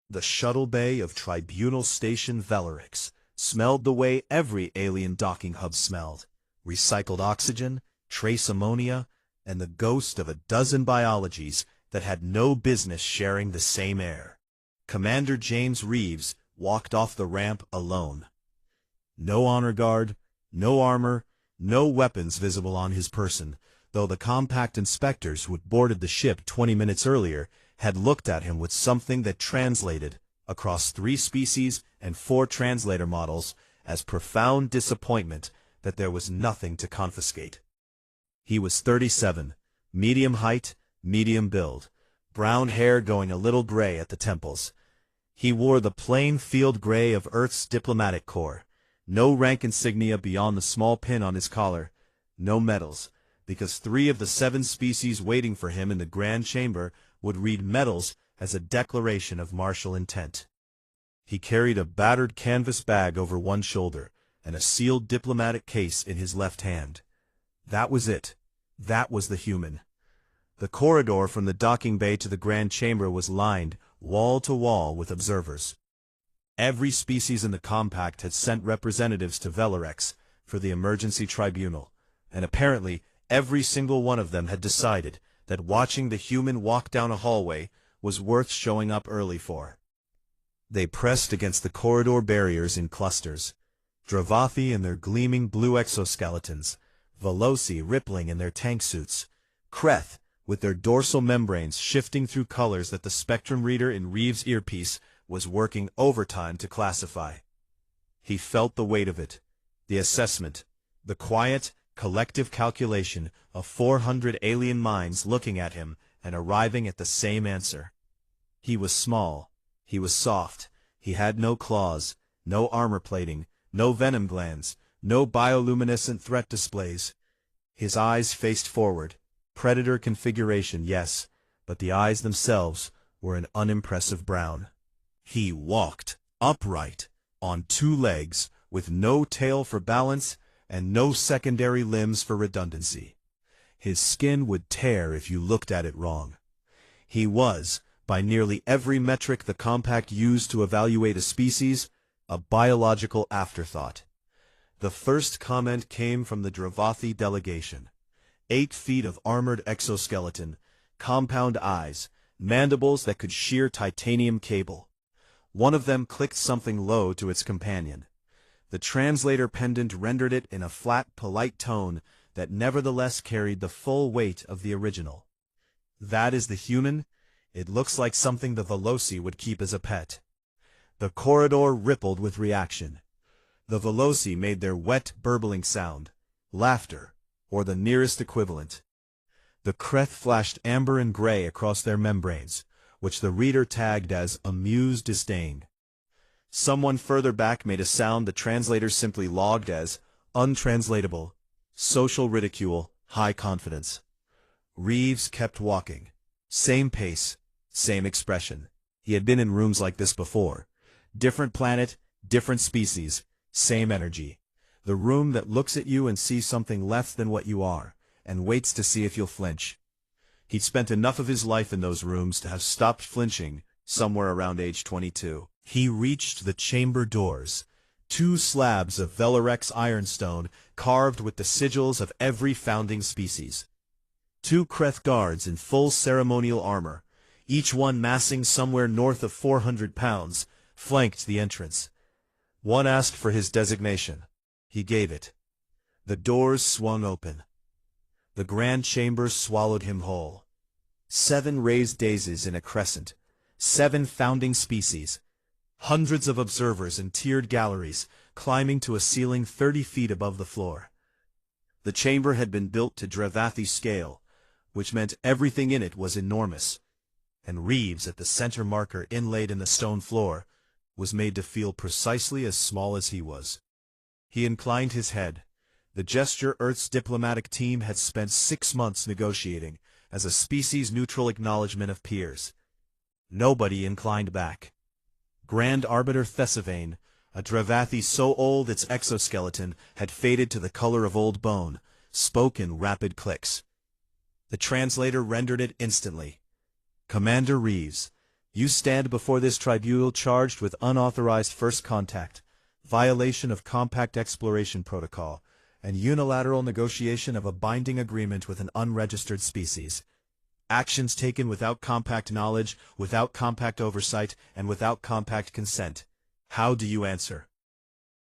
The shuttle bay of Tribunal Station Velarix smelled the way every alien docking hub smelled: recycled oxygen, trace ammonia, and the ghost of a dozen biologies that had no business sharing the same air. Commander James Reeves walked off the ramp alone. No honor guard, no armor, no weapons visible on his person, though the compact inspectors who had boarded the ship 20 minutes earlier had looked at him with something that translated, across 3 species and 4 translator models, as profound disappointment that there was nothing to confiscate. He was 37, medium height, medium build, brown hair going a little gray at the temples. He wore the plain field gray of Earth's diplomatic corps, no rank insignia beyond the small pin on his collar, no medals, because 3 of the 7 species waiting for him in the Grand Chamber would read medals as a declaration of martial intent. He carried a battered canvas bag over one shoulder and a sealed diplomatic case in his left hand. That was it. That was the human. The corridor from the docking bay to the Grand Chamber was lined, wall to wall, with observers. Every species in the compact had sent representatives to Velarix for the emergency tribunal, and apparently every single one of them had decided that watching the human walk down a hallway was worth showing up early for. They pressed against the corridor barriers in clusters, Dravathi in their gleaming blue exoskeletons, Veloci rippling in their tank suits, Kreth with their dorsal membranes shifting through colors that the spectrum reader in Reeves' earpiece was working overtime to classify. He felt the weight of it, the assessment, the quiet, collective calculation of 400 alien minds looking at him and arriving at the same answer. He was small, he was soft, he had no claws, no armor plating, no venom glands, no bioluminescent threat displays. His eyes faced forward, predator configuration, yes, but the eyes themselves were an unimpressive brown. He walked, upright, on 2 legs, with no tail for balance and no secondary limbs for redundancy. His skin would tear if you looked at it wrong. He was, by nearly every metric the compact used to evaluate a species, a biological afterthought. The first comment came from the Dravathi delegation. 8 feet of armored exoskeleton, compound eyes, mandibles that could shear titanium cable. One of them clicked something low to its companion. The translator pendant rendered it in a flat, polite tone that nevertheless carried the full weight of the original. That is the human? It looks like something the Veloci would keep as a pet. The corridor rippled with reaction. The Veloci made their wet, burbling sound, laughter, or the nearest equivalent. The Kreth flashed amber and gray across their membranes, which the reader tagged as amused disdain. Someone further back made a sound the translator simply logged as untranslatable, social ridicule, high confidence. Reeves kept walking. Same pace, same expression. He had been in rooms like this before. Different planet, different species, same energy. The room that looks at you and sees something less than what you are, and waits to see if you'll flinch. He'd spent enough of his life in those rooms to have stopped flinching somewhere around age 22. He reached the chamber doors, 2 slabs of Velarix ironstone carved with the sigils of every founding species. 2 Kreth guards in full ceremonial armor, each one massing somewhere north of 400 pounds, flanked the entrance. One asked for his designation. He gave it. The doors swung open. The Grand Chamber swallowed him whole. 7 raised daises in a crescent, 7 founding species, hundreds of observers in tiered galleries climbing to a ceiling 30 feet above the floor. The chamber had been built to Dravathi scale, which meant everything in it was enormous, and Reeves, at the center marker inlaid in the stone floor, was made to feel precisely as small as he was. He inclined his head. The gesture Earth's diplomatic team had spent 6 months negotiating as a species-neutral acknowledgement of peers. Nobody inclined back. Grand Arbiter Thesivane, a Dravathi so old its exoskeleton had faded to the color of old bone, spoke in rapid clicks. The translator rendered it instantly. Commander Reeves, You stand before this tribunal charged with unauthorized first contact, violation of Compact Exploration Protocol, and unilateral negotiation of a binding agreement with an unregistered species. Actions taken without Compact knowledge, without Compact oversight, and without Compact consent. How do you answer?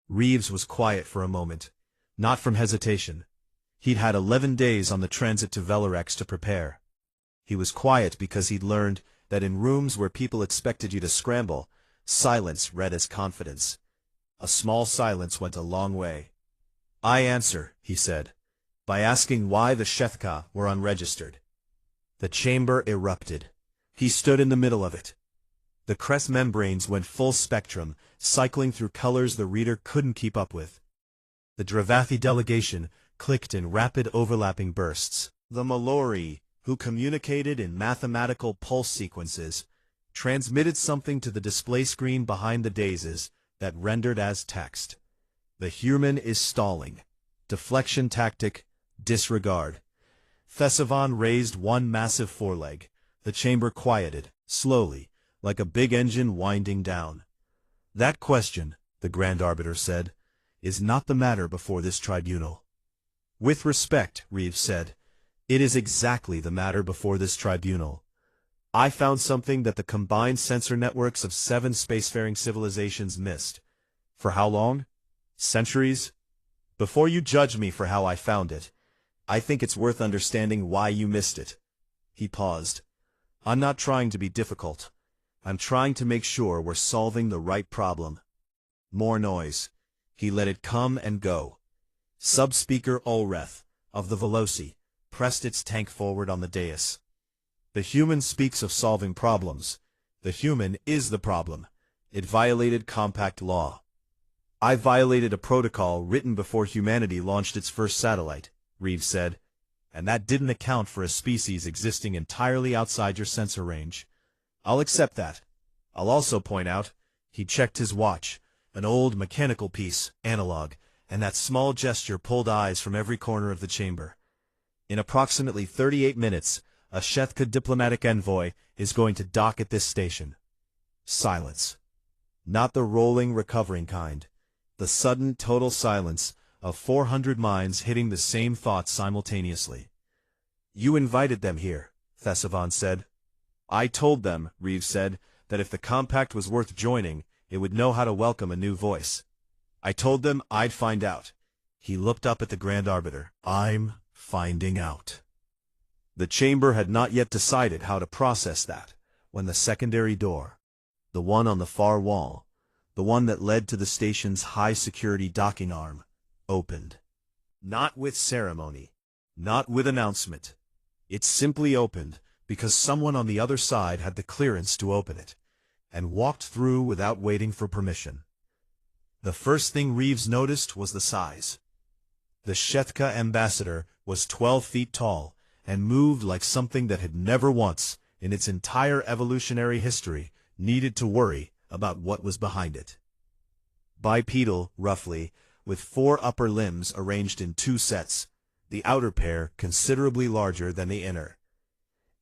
Reeves was quiet for a moment, not from hesitation. He'd had 11 days on the transit to Velarex to prepare. He was quiet because he'd learned that in rooms where people expected you to scramble, silence read as confidence. A small silence went a long way. I answer, he said, by asking why the Shethka were unregistered. The chamber erupted. He stood in the middle of it. The crest membranes went full spectrum, cycling through colors the reader couldn't keep up with. The Dravathi delegation clicked in rapid overlapping bursts. The Malori, who communicated in mathematical pulse sequences, transmitted something to the display screen behind the daises that rendered as text. The human is stalling. Deflection tactic, disregard. Thesavon raised one massive foreleg. The chamber quieted, slowly, like a big engine winding down. That question, the Grand Arbiter said, is not the matter before this tribunal. With respect, Reeves said, it is exactly the matter before this tribunal. I found something that the combined sensor networks of 7 spacefaring civilizations missed. For how long? Centuries? Before you judge me for how I found it, I think it's worth understanding why you missed it. He paused. I'm not trying to be difficult. I'm trying to make sure we're solving the right problem. More noise. He let it come and go. Subspeaker Ulreth, of the Veloci, pressed its tank forward on the dais. The human speaks of solving problems. The human is the problem. It violated Compact law. I violated a protocol written before humanity launched its first satellite, Reeves said, and that didn't account for a species existing entirely outside your sensor range. I'll accept that. I'll also point out, he checked his watch, an old mechanical piece, analog, and that small gesture pulled eyes from every corner of the chamber. In approximately 38 minutes, a Shethka diplomatic envoy is going to dock at this station. Silence. Not the rolling, recovering kind. The sudden, total silence of 400 minds hitting the same thoughts simultaneously. You invited them here, Thesavon said. I told them, Reeves said, that if the Compact was worth joining, it would know how to welcome a new voice. I told them I'd find out. He looked up at the Grand Arbiter. I'm finding out. The chamber had not yet decided how to process that, when the secondary door, the one on the far wall, the one that led to the station's high-security docking arm, opened. Not with ceremony, not with announcement. It simply opened because someone on the other side had the clearance to open it, and walked through without waiting for permission. The first thing Reeves noticed was the size. The Shethka ambassador was 12 feet tall, and moved like something that had never once, in its entire evolutionary history, needed to worry about what was behind it. Bipedal, roughly, with 4 upper limbs arranged in 2 sets, the outer pair considerably larger than the inner.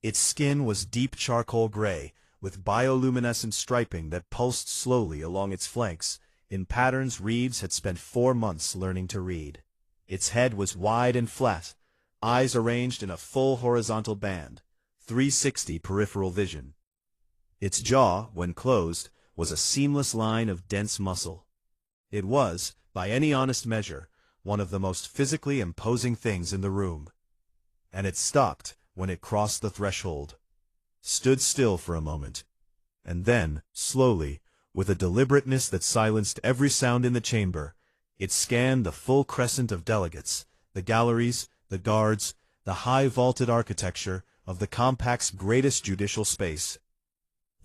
Its skin was deep charcoal gray, with bioluminescent striping that pulsed slowly along its flanks, in patterns Reeves had spent 4 months learning to read. Its head was wide and flat, eyes arranged in a full horizontal band, 360 peripheral vision. Its jaw, when closed, was a seamless line of dense muscle. It was, by any honest measure, one of the most physically imposing things in the room. And it stopped when it crossed the threshold, stood still for a moment, and then, slowly, with a deliberateness that silenced every sound in the chamber, it scanned the full crescent of delegates, the galleries, the guards, the high-vaulted architecture of the Compact's greatest judicial space.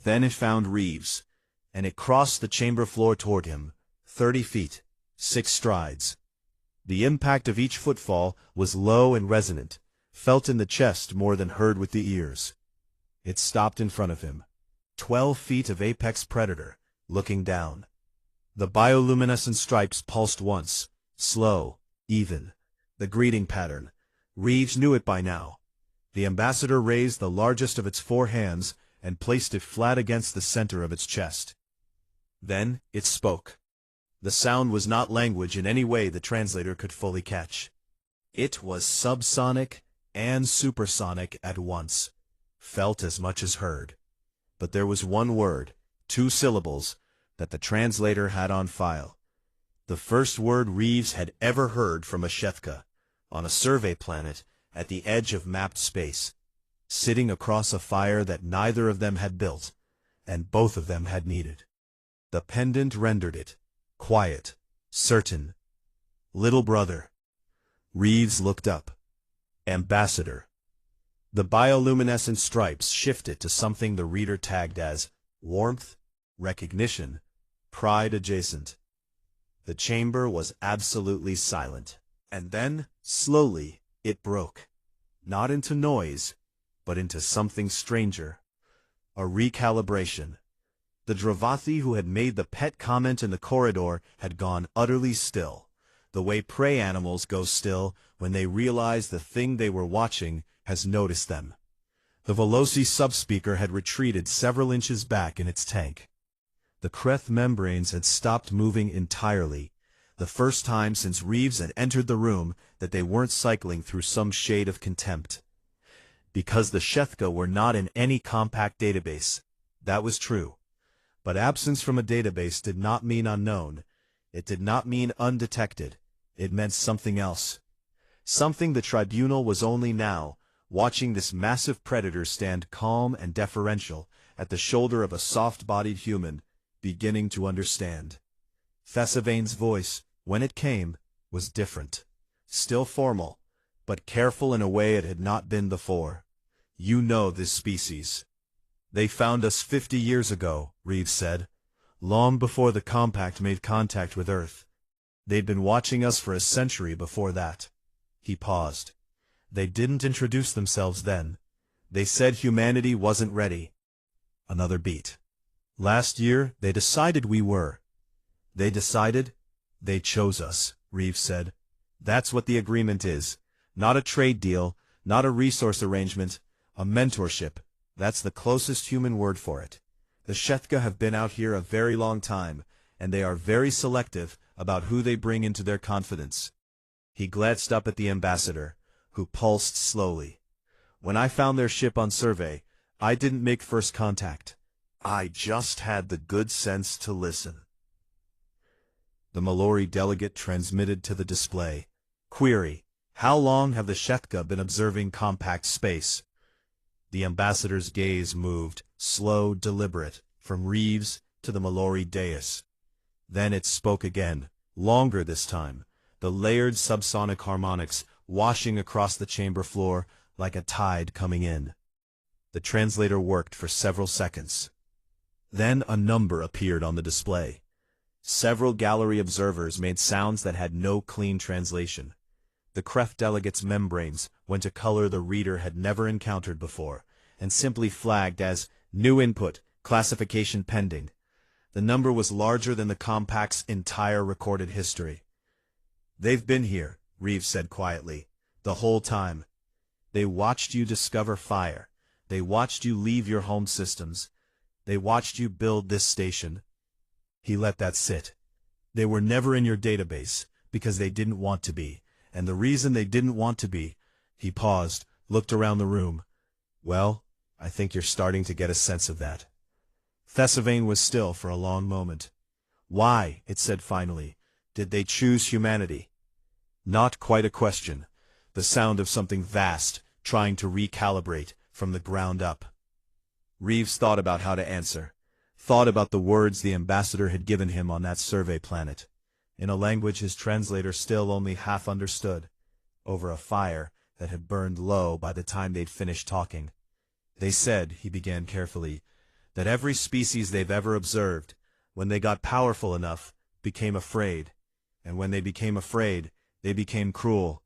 Then it found Reeves, and it crossed the chamber floor toward him, 30 feet, 6 strides. The impact of each footfall was low and resonant, felt in the chest more than heard with the ears. It stopped in front of him, 12 feet of apex predator, looking down. The bioluminescent stripes pulsed once, slow, even. The greeting pattern. Reeves knew it by now. The ambassador raised the largest of its 4 hands, and placed it flat against the center of its chest. Then it spoke. The sound was not language in any way the translator could fully catch. It was subsonic and supersonic at once, felt as much as heard. But there was one word, 2 syllables, that the translator had on file. The first word Reeves had ever heard from a Shethka, on a survey planet, at the edge of mapped space, sitting across a fire that neither of them had built, and both of them had needed. The pendant rendered it, quiet, certain. Little brother. Reeves looked up. Ambassador. The bioluminescent stripes shifted to something the reader tagged as warmth, recognition, pride adjacent. The chamber was absolutely silent. And then, slowly, it broke. Not into noise, but into something stranger. A recalibration. The Dravathi who had made the pet comment in the corridor had gone utterly still, the way prey animals go still when they realize the thing they were watching has noticed them. The Veloci subspeaker had retreated several inches back in its tank. The Kreth membranes had stopped moving entirely, the first time since Reeves had entered the room that they weren't cycling through some shade of contempt. Because the Shethka were not in any compact database, that was true. But absence from a database did not mean unknown. It did not mean undetected. It meant something else. Something the tribunal was only now, watching this massive predator stand calm and deferential at the shoulder of a soft-bodied human, beginning to understand. Thesavane's voice, when it came, was different. Still formal, but careful in a way it had not been before. You know this species. They found us 50 years ago, Reeves said, long before the Compact made contact with Earth. They'd been watching us for a century before that. He paused. They didn't introduce themselves then. They said humanity wasn't ready. Another beat. Last year, they decided we were. They decided? They chose us, Reeves said. That's what the agreement is. Not a trade deal, not a resource arrangement, a mentorship. That's the closest human word for it. The Shethka have been out here a very long time, and they are very selective about who they bring into their confidence. He glanced up at the ambassador, who pulsed slowly. When I found their ship on survey, I didn't make first contact. I just had the good sense to listen. The Mallory delegate transmitted to the display. Query: how long have the Shethka been observing compact space? The ambassador's gaze moved, slow, deliberate, from Reeves to the Mallory dais. Then it spoke again, longer this time, the layered subsonic harmonics washing across the chamber floor like a tide coming in. The translator worked for several seconds. Then a number appeared on the display. Several gallery observers made sounds that had no clean translation. The Kreth delegate's membranes went a color the reader had never encountered before, and simply flagged as new input, classification pending. The number was larger than the Compact's entire recorded history. They've been here, Reeves said quietly, the whole time. They watched you discover fire. They watched you leave your home systems. They watched you build this station. He let that sit. They were never in your database, because they didn't want to be. And the reason they didn't want to be, he paused, looked around the room. Well, I think you're starting to get a sense of that. Thesavane was still for a long moment. Why, it said finally, did they choose humanity? Not quite a question. The sound of something vast, trying to recalibrate from the ground up. Reeves thought about how to answer. Thought about the words the ambassador had given him on that survey planet, in a language his translator still only half understood, over a fire that had burned low by the time they'd finished talking. They said, he began carefully, that every species they've ever observed, when they got powerful enough, became afraid, and when they became afraid, they became cruel.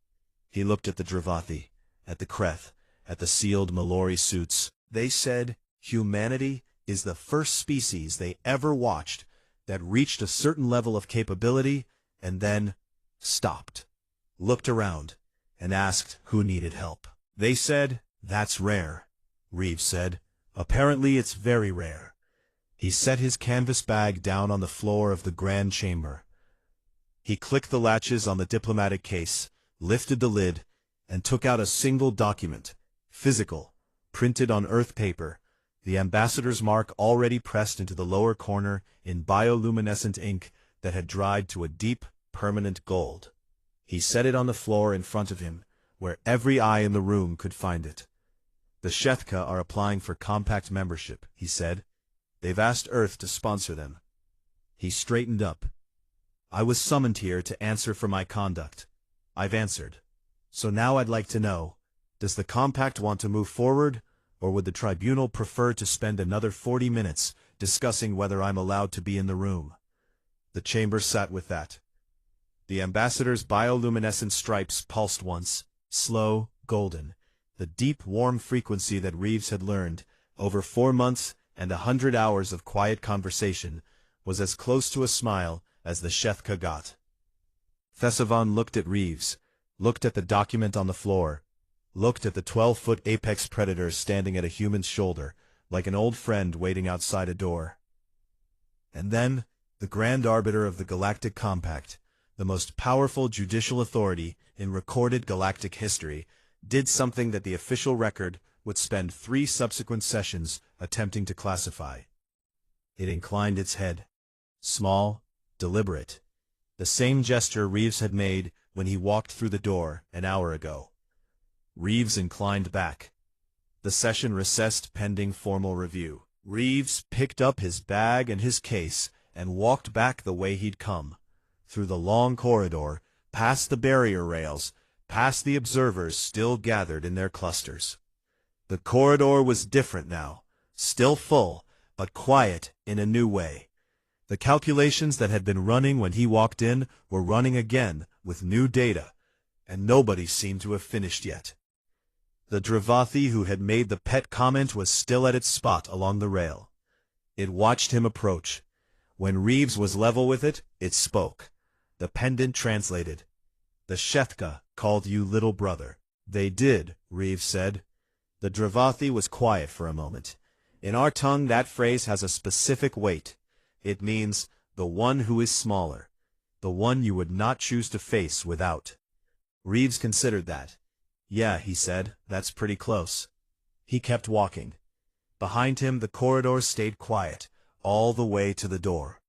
He looked at the Dravathi, at the Kreth, at the sealed Mallory suits. They said, humanity is the first species they ever watched that reached a certain level of capability and then stopped, looked around, and asked who needed help. They said, that's rare, Reeves said, Apparently it's very rare. He set his canvas bag down on the floor of the grand chamber. He clicked the latches on the diplomatic case, lifted the lid, and took out a single document, physical, printed on earth paper, the ambassador's mark already pressed into the lower corner in bioluminescent ink that had dried to a deep, permanent gold. He set it on the floor in front of him, where every eye in the room could find it. "The Shethka are applying for compact membership," he said. "They've asked Earth to sponsor them." He straightened up. "I was summoned here to answer for my conduct. I've answered. So now I'd like to know, does the compact want to move forward, or would the tribunal prefer to spend another 40 minutes discussing whether I'm allowed to be in the room?" The chamber sat with that. The ambassador's bioluminescent stripes pulsed once, slow, golden. The deep, warm frequency that Reeves had learned, over 4 months and 100 hours of quiet conversation, was as close to a smile as the Shethka got. Thessavan looked at Reeves, looked at the document on the floor, looked at the 12-foot apex predator standing at a human's shoulder, like an old friend waiting outside a door. And then, the grand arbiter of the Galactic Compact, the most powerful judicial authority in recorded galactic history, did something that the official record would spend 3 subsequent sessions attempting to classify. It inclined its head. Small, deliberate. The same gesture Reeves had made when he walked through the door an hour ago. Reeves inclined back. The session recessed pending formal review. Reeves picked up his bag and his case and walked back the way he'd come, through the long corridor, past the barrier rails, past the observers still gathered in their clusters. The corridor was different now, still full, but quiet in a new way. The calculations that had been running when he walked in were running again with new data, and nobody seemed to have finished yet. The Dravathi who had made the pet comment was still at its spot along the rail. It watched him approach. When Reeves was level with it, it spoke. The pendant translated. "The Shethka called you little brother." "They did," Reeves said. The Dravathi was quiet for a moment. "In our tongue that phrase has a specific weight. It means the one who is smaller, the one you would not choose to face without." Reeves considered that. "Yeah," he said, "that's pretty close." He kept walking. Behind him the corridor stayed quiet, all the way to the door.